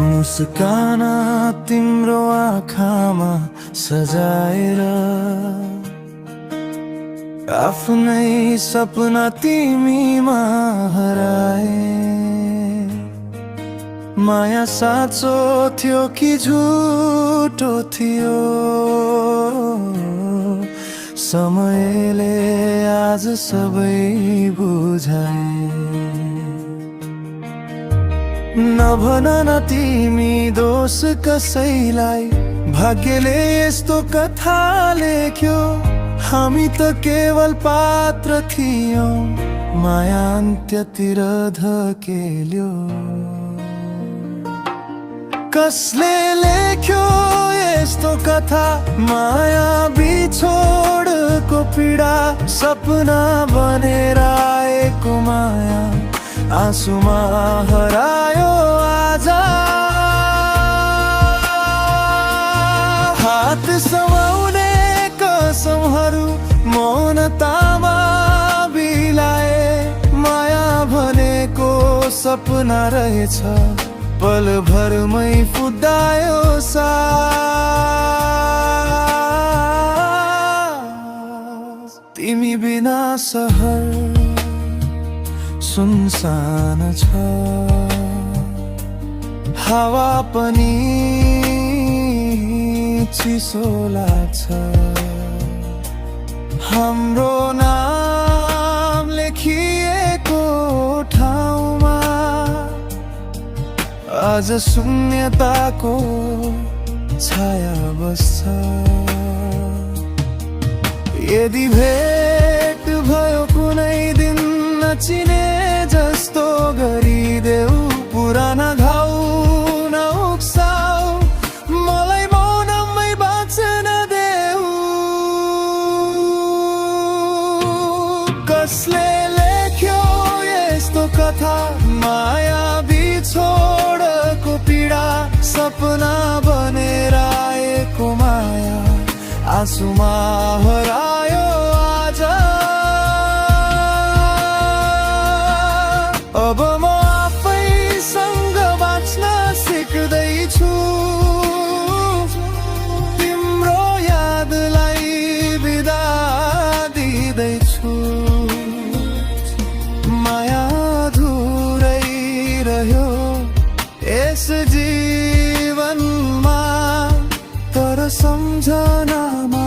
मुस्कान तिम्रो आँखामा सजाएर आफ्नै सपना तिमीमा हराए। माया साँचो थियो कि झुटो थियो, समयले आज सबै बुझाए। नभन न तिमी दोष कसैलाई, भाग्यले यस्तो कथा लेख्यो। हामी त केवल पात्र थियौं, माया अन्त्यतिर धकेल्यो। कसले लेख्यो यस्तो कथा, माया बिछोडको पीडा। सपना बनेर आएको माया आँसुमा हरायो आज। हात समाउने कसमहरू मौनतामा बिलाए। माया भनेको सपना रहेछ, पलभरमै फुटायो सास। तिमी बिना सहर सुनसान छ, हावा पनि चिसो लाग्छ। हाम्रो नाम लेखिएको ठाउँमा आज शून्यताको छाया बस्छ। यदि भेट भयो कुनै दिन, नचिने जस्तो गरिदेऊ। पुराना घाउ नउक्साऊ, मलाई मौनमै बाँच्न देऊ। कसले लेख्यो यस्तो कथा, माया बिछोडको पीडा। सपना बनेर आएको माया आँसुमा हरायो आज। अब म आफैसँग बाँच्न सिक्दैछु, तिम्रो यादलाई बिदा दिँदैछु। माया अधुरै रह्यो यस जीवनमा, तर सम्झनामा